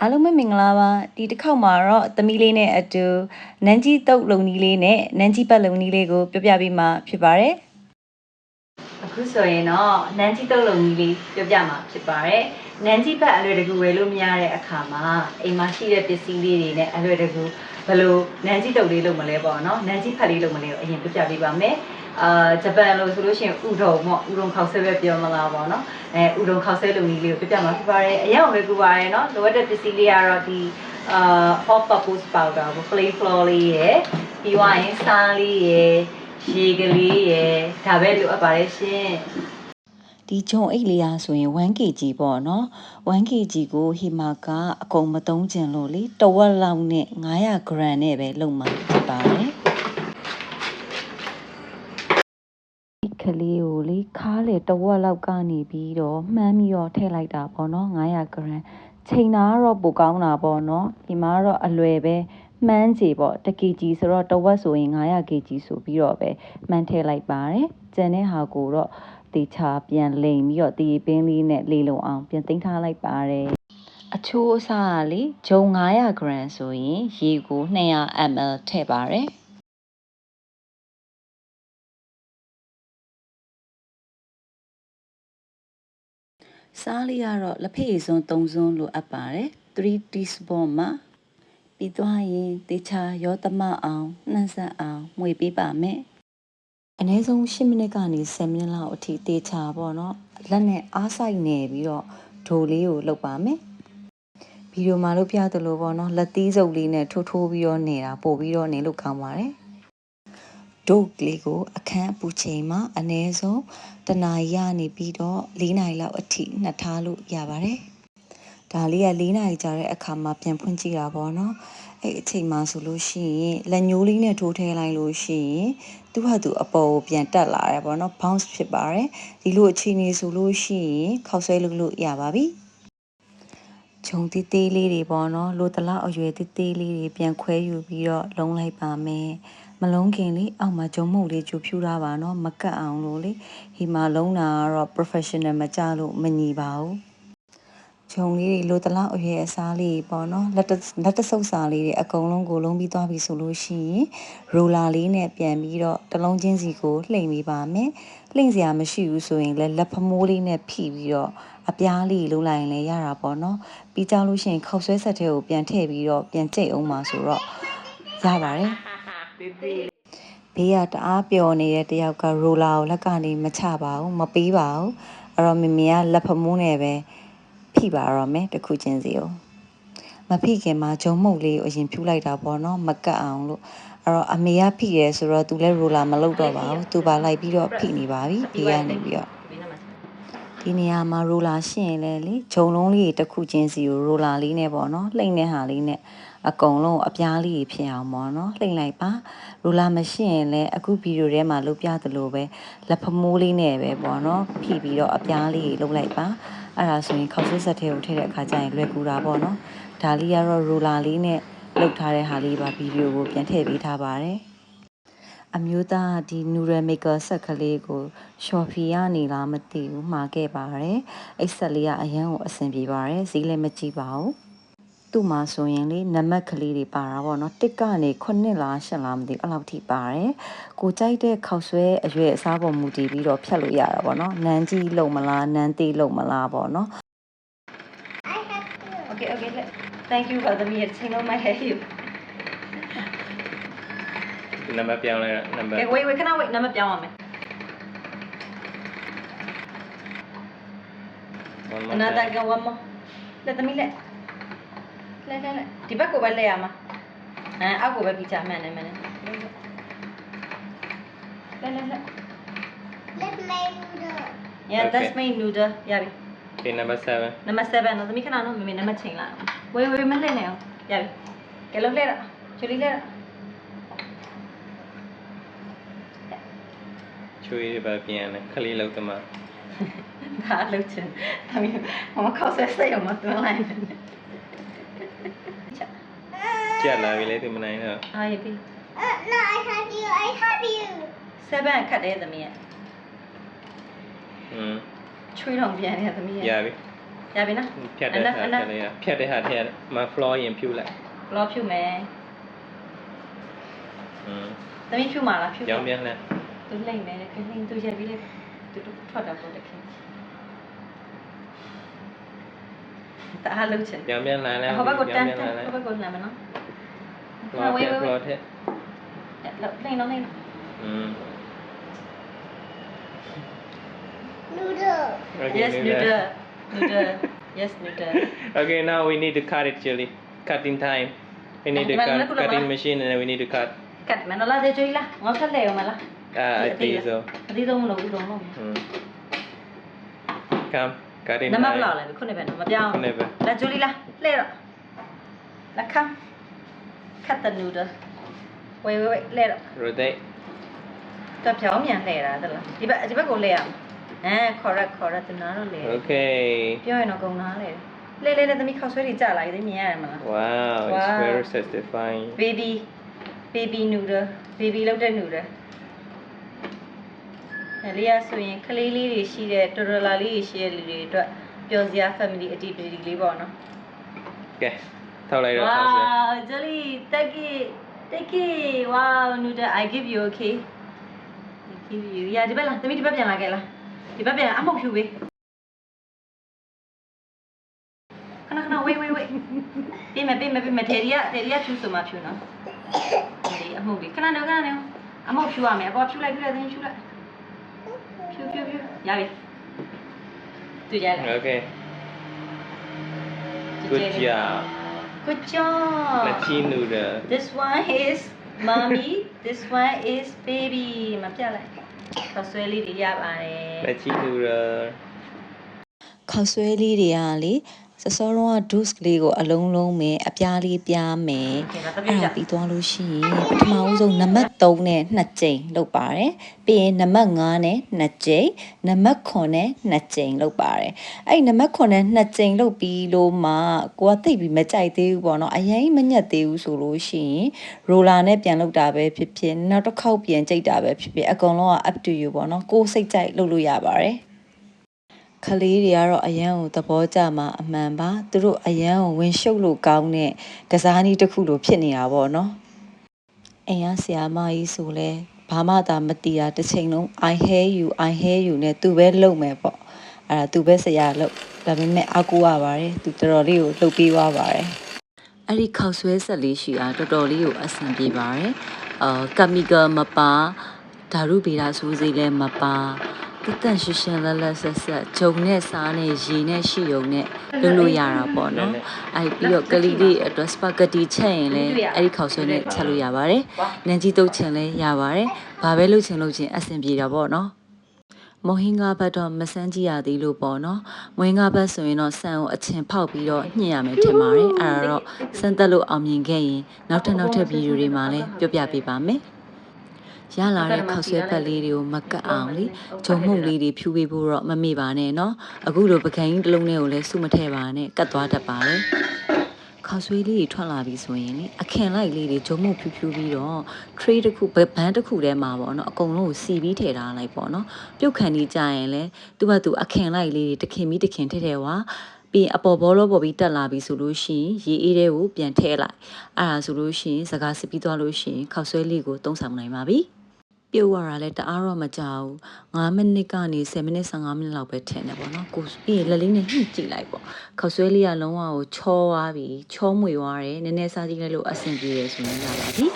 အားလုံးပဲမင်္ဂလာပါဒီတစ်ခေါက်မှာတော့သမီးလေးနဲ့အတူနန်းကြီးတုတ်လုံနီးလေးနဲ့နန်းကြီးပတ်လုံနီးလေးကိုပြောပြပေးမှာဖြစ်ပါတယ်အခုဆိုရင်တော့နန်းကြီးတုတ်လုံနီးလေးပြောပြမှာဖြစ်ပါတယ်နန်းကြီးပတ်အလွယ်တကူဝယ်လို့မရတဲ့အခါမှာအိမ်မှာရှိတဲ့ပစ္စည်းလေးတွေနဲ့အလွယ်တကူဘယ်လိုနန်းကြီးတုတ်လေးလုပ်မလဲပေါ့နော်နန်းကြီးဖတ်လေးလုပ်မလဲကိုအရင်ပြောပြပေးပါမယ်ဂျပန်လို့ဆိုလို့ရှိရင်ဥဒုံပေါ့ဥဒုံခောက်ဆဲပဲပြောမလားပေါ့နော်ဥဒုံခောက်ဆဲလုံကြီးလေးကိုပြပြမှာဖြစ်ပါတယ်အရင်ကပဲကူပါတယ်နော်လိုအပ်တဲ့ပစ္စည်းလေးကတော့ဒီall purpose powder ကို plain flour လေးရယ်ပြီးသွားရင်စားလေးရယ်ရေကလေးရယ်ဒါပဲလိုအပ်ပါတယ်ရှင်ဒီဂျုံအိတ်လေးအားဆိုရင် 1kg ပေါ့နော် 1kg ကိုဟီမာကအကုန်မသုံးချင်လို့လေတဝက်လောက်နဲ့900 gram နဲ့ပဲလုံမှာဖြစ်ပါတယ်ကလေးကိုလေခါးလေတဝက်လောက်ကနေပြီးတော့မှန်းပြီးတော့ထည့်လိုက်တာပေါ့နော်900 gram ချိန်တာကတော့ပိုကောင်းတာပေါ့နော်ဒီမှာတော့အလွယ်ပဲမှန်းချေပေါ့1 kg ဆိုတော့တဝက်ဆိုရင်900 kg ဆိုပြီးတော့ပဲမှန်းထည့်လိုက်ပါတယ်ကျန်တဲ့ဟာကိုတော့တေချာပြန်လိမ်ပြီးတော့တီးပင်းလေးနဲ့လေးလုံအောင်ပြန်သိမ်းထားလိုက်ပါတယ်အချိုးအစားကလေဂျုံ900 gram ဆိုရင်ရေကို200 ml ထည့်ပါတယ်စားလေးကတော့လက်ဖက်ရည်စွန်း3စွန်းလိုအပ်ပါတယ်3 teaspoon မှာပြီးသွားရင်တေချာရောသမအောင်နှံ့ဆက်အောင်မှွေပေးပါမယ်အနည်းဆုံး10မိနစ်ကနေ10မိနစ်လောက်အထိတေချာပေါ့နော်လက်နဲ့အားဆိုင်နေပြီးတော့ဒိုလေးကိုလုပ်ပါမယ်ဗီဒီယိုမှာလို့ပြသလိုပေါ့နော်လက်သီးစုပ်လေးနဲ့ထိုးပြီးတော့နေတာပို့ပြီးတော့နေလို့ကောင်းပါတယ်ဒုတ်ကလေးကိုအခန်းပူချိန်မှာအနည်းဆုံးတနာရီရနေပြီးတော့4နာရီလောက်အထိနှက်ထားလို့ရပါတယ်ဒါလေးက4နာရီကြာတဲ့အခါမှာပြန်ဖွင့်ကြည့်တာပေါ့နော်အဲ့အချိန်မှာဆိုလို့ရှိရင်လက်ညှိုးလေးနဲ့ထိုးထည့်လိုက်လို့ရှိရင်သူ့ဟာသူအပေါ်ကိုပြန်တက်လာတယ်ပေါ့နော် bounce ဖြစ်ပါတယ်ဒီလိုအချိန်လေးဆိုလို့ရှိရင်ခောက်ဆွဲလို့ရပါပြီဂျုံသေးသေးလေးတွေပေါ့နော်လိုတလောက်အရွယ်သေးသေးလေးတွေပြန်ခွဲယူပြီးတော့လုံးလိုက်ပါမယ်မလုံးခင်လေးအောက်မှာဂျုံမုတ်လေးကျူဖြူထားပါနော်မကတ်အောင်လို့လေဒီမှာလုံးတာကတော့ professional မကြလို့မညီပါဘူးဂျုံလေးတွေလိုတလောက်အရွယ်အစားလေးပေါ့နော်လက်တဆုပ်စာလေးတွေအကုန်လုံးကိုလုံးပြီးသွားပြီဆိုလို့ရှိရင်ရိုလာလေးနဲ့ပြန်ပြီးတော့တလုံးချင်းစီကိုလှိမ့်ပေးပါမယ်လှိမ့်စရာမရှိဘူးဆိုရင်လည်းလက်ဖမိုးလေးနဲ့ဖိပြီးတော့အပြားလေးလုံးလိုက်ရင်လည်းရတာပေါ့နော်ပြီးကြလို့ရှိရင်ခောက်ဆွဲဆက်တဲ့ကိုပြန်ထည့်ပြီးတော့ပြန်ကြိတ်အောင်ပါဆိုတော့ရပါတယ်ဘေးကတအားပျော်နေတဲ့တယောက်ကရိုလာကိုလက်ကနေမချပါဘူးမပေးပါဘူးအဲ့တော့မမေကလက်ဖမိုးနဲ့ပဲဖိပါတော့မယ်တစ်ခုချင်းစီကိုမဖိခင်မှာဂျုံမုတ်လေးကိုအရင်ဖြူလိုက်တာပေါ့နော်မကတ်အောင်လို့အဲ့တော့အမေကဖိရဲဆိုတော့သူလည်းရိုလာမလုပ်တော့ပါဘူးသူပါလိုက်ပြီးတော့ဖိနေပါပြီဘေးကနေပြီးတော့ဒီနေရာမှာရိုလာရှင်းရင်လေဂျုံလုံးလေးတစ်ခုချင်းစီကိုရိုလာလေးနဲ့ပေါ့နော်လှိမ့်တဲ့ဟာလေးနဲ့အကုန်လုံးအပြားလေးဖြစ်အောင်ပေါ့နော်လှိမ့်လိုက်ပါရိုလာမရှင်းရင်လည်းအခုဗီဒီယိုထဲမှာလုပ်ပြသလိုပဲလက်ဖမိုးလေးနဲ့ပဲပေါ့နော်ဖိပြီးတော့အပြားလေးလုပ်လိုက်ပါအဲ့ဒါဆိုရင်ခောက်ဆွဲဆက်ထဲကိုထည့်တဲ့အခါကျရင်လွယ်ကူတာပေါ့နော်ဒါလေးကတော့ရိုလာလေးနဲ့လုပ်ထားတဲ့ဟာလေးပါဗီဒီယိုကိုပြန်ထည့်ပေးထားပါတယ်အမျိုးသားဒီ noodle maker ဆက်ကလေးကို Shopee ကနေလားမသိဘူးမှာခဲ့ပါတယ်အဲ့ဆက်လေးကအရန်ကိုအဆင်ပြေပါတယ်ဈေးလည်းမကြီးပါဘူးသူ့မှာဆိုရင်လေနံပါတ်ကလေးတွေပါတာပေါ့နော်တစ်ကနေ9လား10လားမသိဘူးအဲ့လောက်ထိပါတယ်ကိုကြိုက်တဲ့ခောက်ဆွဲအရွယ်အစားပေါ်မူတည်ပြီးတော့ဖြတ်လို့ရတာပေါ့နော်နန်းကြီးလုံမလားနန်းသေးလုံမလားပေါ့နော် Okay thank you for the meat ချိန်လုံးမဟဲ့ နံပါတ်ပြောင်းလဲနံပါတ် Okay wait ခဏ wait နံပါတ်ပြောင်းရမယ် Another go one more လက်သမီးလက်ဒီဘက်ကိုပဲလက်ရမှာအောက်ကိုပဲပြီးချမှန်နေမှန်နေလက် Let's make noodle. Yeah that's my noodle ရပြီ Okay number 7 number 7နော်သမီးခဏနော်မမေနံပါတ်ချိန်လာဝေးမလှည့်နေအောင်ရပြီကဲလုံးလှည့်တော့ချူလေးလှည့်တော့ ချွေးရပါပြန်တယ်ခလေးလောက်တမ ဒါလောက်ချင်သမီးမခောက်ဆက်စိတ်အောင်မတွန်းလိုက်နဲ့ ကြက်လာပြီလေဒီမနိုင်တော့ အားရပြီ No, I have you. I have you. 7ခတ်တယ်သမီးရဲ့ချွေးတော်ပြန်နေသမီးရဲ့ ရပြီ ရပြီနော် ဖြတ်တဲ့ဟာကလေးဖြတ်တဲ့ဟာထဲမှာ floor ရင်ဖြူလိုက် လောဖြူမယ်သမီးဖြူမှာလားဖြူ ပြောင်းပြန်လဲ သူလိမ့်မယ်ခင်းသူရက်ပြီးလေသူထွက်တာပေါ့တခင်တအားလုံးချင် ပြောင်းပြန်လာလဲ ဟိုဘက်ကတန်းဟိုဘက်ကလမ်းမနော် floor ထဲ လောက်လိမ့်တော့လိမ့် Noodle. Yes noodle noodle yes noodle Okay, now we need to cut it, Chili. Cutting time. We need to cut cutting machine and then we need to cut. ကတ်မနော်လာတဲ့ကျွေးလားငါဖက်လဲအောင်မလား I think so. အသေးဆုံးမလို့ဘူးလုံးလုံး Come, cutting နမဘ time. လောက်လဲခုနေပဲမပြောင်း Never. လာကျွေးလားလဲတော့လာခမ် cut the noodle ဝေးလဲတော့ Rotate. တော့ပြောင်းမြန်လဲတာတလားဒီဘက်ကိုလဲရအောင်correct တင်နာတော့လဲ Okay. ပြောရင်တော့ကုန်သားလဲလဲသမီးခောက်ဆွဲတွေကြာလာပြီမြင်ရတယ်မလား Wow, it's Wow. very satisfying. baby noodle baby လောက်တဲ့ noodle လေးရဆိုရင်ကလေးလေးတွေရှိတဲ့တော်တော်လာလေးတွေရှိတဲ့လူတွေအတွက်ပျော်စရာ family activity လေးပေါ့နော် Okay. ထောက်လိုက်တော့ Wow Jolly take it wow noodle I give you okay I give you ဒီဘက်လားသမီးဒီဘက်ပြန်လာခဲ့လားဒီဘက်ပြန်အမုတ်ဖြူပေးခဏ wait ပေးမယ်ထေရီကဖြူဆိုမှဖြူနော်ဒီအမုတ်လေးခဏနေအမုတ်ဖြူရမယ်အပေါ်ဖြူလိုက်သမီးဖြူလိုက်ဖြူရပြီသူကြလား Okay. Good job. Good job. Lachi noodle. This one is mommy. This one is baby. မပြလိုက်ခေါက်ဆွဲလေးတွေရပါတယ် Lachi noodle. ခေါက်ဆွဲလေးတွေကလေစစောတော့ dose ကလေးကိုအလုံးလုံးမယ်အပြားလေးပြားမယ်အဲ့ဒါပြီးသွားလို့ရှိရင်ပထမဦးဆုံးနံပါတ်3နဲ့2ကြိမ်လုပ်ပါတယ်ပြီးရင်နံပါတ်5နဲ့2ကြိမ်နံပါတ်9နဲ့2ကြိမ်လုပ်ပါတယ်အဲ့နံပါတ်9နဲ့2ကြိမ်လုပ်ပြီးလို့မှကိုကသိပ်ပြီးမကြိုက်သေးဘူးပေါ့နော်အရင်မညက်သေးဘူးဆိုလို့ရှိရင် roller နဲ့ပြန်လုပ်တာပဲဖြစ်ဖြစ်နောက်တစ်ခေါက်ပြန်ကြိတ်တာပဲဖြစ်ဖြစ်အကုန်လုံးက up to you ပေါ့နော်ကိုယ်စိတ်ကြိုက်လုပ်လို့ရပါတယ်ခလေးတွေကတော့အရန်ကိုသဘောကျမှာအမှန်ပါသူတို့အရန်ကိုဝင်ရှုပ်လို့ကောင်းတဲ့ကစားနည်းတစ်ခုလိုဖြစ်နေတာပေါ့နော်အိမ်ကဆရာမကြီးဆိုလဲဘာမှသာမတီးတာတစ်ချိန်လုံး I hear you နဲ့သူပဲလုပ်မယ်ပေါ့အဲ့ဒါသူပဲဆရာလုပ်ဒါပေမဲ့အကူရပါတယ်သူတော်တော်လေးကိုလှုပ်ပေးသွားပါတယ်အဲ့ဒီခောက်ဆွဲဆက်လေးရှိတာတော်တော်လေးကိုအဆင်ပြေပါတယ်ကမီကယ်မပါဓာရုဗေဒစူးစိလည်းမပါတန်ရှင်းလက်ဆက်ဂျုံနဲ့စားနဲ့ရေနဲ့ရှိုံနဲ့လုပ်လို့ရတာပေါ့နော်အဲ့ပြီးတော့ကလေးလေးအတွက်စပါဂက်တီချက်ရင်လည်းအဲ့ဒီခောက်ဆွဲနဲ့ချက်လို့ရပါတယ်နန်ကြီးတုပ်ချင်လည်းရပါတယ်ဘာပဲလုပ်ချင်အဆင်ပြေတာပေါ့နော်မဟင်းကားဘတ်တော့မစမ်းကြည့်ရသေးလို့ပေါ့နော်မဟင်းကားဘတ်ဆိုရင်တော့ဆန်ကိုအချင်ဖောက်ပြီးတော့ညှစ်ရမယ်ထင်ပါတယ်အဲ့ဒါတော့စမ်းသက်လို့အောင်မြင်ခဲ့ရင်နောက်ထပ်ဗီဒီယိုတွေမှာလည်းပြောပြပေးပါမယ်ရလာတဲ့ခောက်ဆွဲပတ်လေးတွေကိုမကတ်အောင်လေဂျုံမှုန့်လေးတွေဖြူပေးဖို့တော့မမေ့ပါနဲ့เนาะအခုလိုပကံကြီးတစ်လုံးနဲ့ကိုလည်းစုမထည့်ပါနဲ့ကတ်သွားတတ်ပါတယ်ခောက်ဆွဲလေးတွေထွက်လာပြီဆိုရင်လေအခင်လိုက်လေးတွေဂျုံမှုန့်ဖြူပြီးတော့ tray တစ်ခုဘန်းတစ်ခုထဲမှာပေါ့เนาะအကုန်လုံးကိုစီပြီးထည့်ထားလိုက်ပေါ့เนาะပြုတ်ခန့်နေကြရင်လေသူ့ဘာသူအခင်လိုက်လေးတွေတခင်ပြီးတခင်ထည့်ဝါပြီးအပေါ်ဘောလုံးပေါ်ပြီးတက်လာပြီဆိုလို့ရှိရင်ရေအေးတဲ့ကိုပြန်ထည့်လိုက်အဲ့ဒါဆိုလို့ရှိရင်စကားစစ်ပြီးသွားလို့ရှိရင်ခောက်ဆွဲလေးကိုသုံးဆောင်နိုင်ပါပြီပြုတ်ရတာလဲတအားတော့မကြောက်ဘူး9မိနစ်ကနေ10မိနစ်15မိနစ်လောက်ပဲထင်တယ်ပေါ့နော်ကိုပြီးလက်လေးနဲ့ညှိကြည့်လိုက်ပေါ့ခောက်ဆွဲလေးကလုံးဝကိုချောသွားပြီချောမွေသွားတယ်နည်းနည်းစားကြည့်လိုက်လို့အဆင်ပြေတယ်ဆိုရင်ရပါပြီ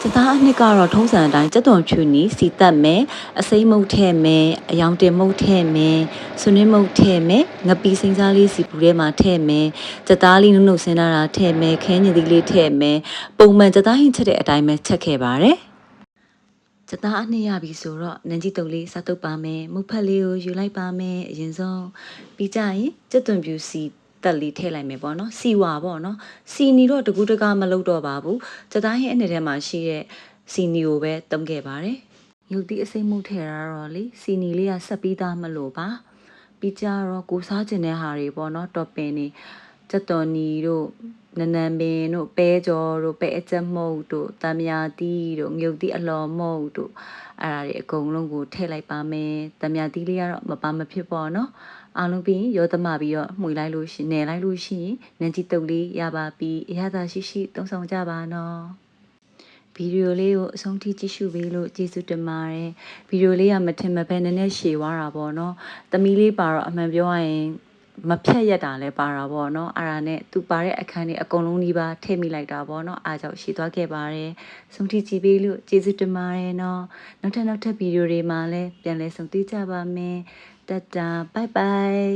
စသားအနှစ်ကတော့ထုံးစံအတိုင်းကြက်သွန်ဖြူနီစီတက်မယ်အစိမ်းမုတ်ထဲမယ်အယောင်တင်မုတ်ထဲမယ်ဆွနွေးမုတ်ထဲမယ်ငပီစိမ်းစားလေးစီပူထဲမှာထဲမယ်ကြက်သားလေးနုံဆင်းတာထဲမယ်ခဲညင်သီးလေးထဲမယ်ပုံမှန်ကြက်သားဟင်းချက်တဲ့အတိုင်းပဲချက်ခဲ့ပါတယ်ကြက်သားအနှစ်ရပြီဆိုတော့နန်ကြီးတုပ်လေးစားတုပ်ပါမယ်မုတ်ဖက်လေးကိုယူလိုက်ပါမယ်အရင်ဆုံးပြီးကြရင်ကြက်သွန်ဖြူစီတက်လေးထည့်လိုက်မယ်ပေါ့နော်စီဝါပေါ့နော်စီနီတော့တကူးတကားမလုပ်တော့ပါဘူးကြက်သားဟင်းအနေထဲမှာရှိတဲ့စီနီကိုပဲတုံးခဲ့ပါတယ်ရုပ်သီးအစိမ်းမှုထည့်ရတော့လေစီနီလေးကဆက်ပြီးသားမလို့ပါပြီးကြတော့ကိုစားကျင်တဲ့ဟာတွေပေါ့နော်တော့ပင်နေကြက်တော်နီတို့နနံပင်တို့ပဲကြော်တို့ပဲအကျက်မုတ်တို့တမယာတီးတို့ငုတ်တီးအလော်မုတ်တို့အဲ့ဒါတွေအကုန်လုံးကိုထည့်လိုက်ပါမယ်တမယာတီးလေးကတော့မပါမဖြစ်ပေါ့နော် အားလုံးပြီးရောသမပြီးတော့မှွေလိုက်လို့ရှိနေလိုက်လို့ရှိရင်နန်းကြီးတုပ်လေးရပါပြီးအရသာရှိသုံးဆောင်ကြပါနော်ဗီဒီယိုလေးကိုအဆုံးထိကြည့်ရှုပေးလို့ကျေးဇူးတင်ပါတယ်ဗီဒီယိုလေးကမထင်မပဲနည်းနည်းရှည်သွားတာပေါ့နော်သမီးလေးပါတော့အမှန်ပြောရရင်မဖြတ်ရက်တာလဲပါတာပေါ့နော်အဲ့ဒါနဲ့သူပါတဲ့အခန်းလေးအကုန်လုံးကြီးပါထည့်မိလိုက်တာပေါ့နော်အားကြောင့်ရှည်သွားခဲ့ပါတယ်ဆုံးထိကြည့်ပေးလို့ကျေးဇူးတင်ပါတယ်နော်နောက်ထပ်ဗီဒီယိုတွေမှာလည်းပြန်လည်ဆုံတွေ့ကြပါမယ်တတာဘိုင်ဘိုင်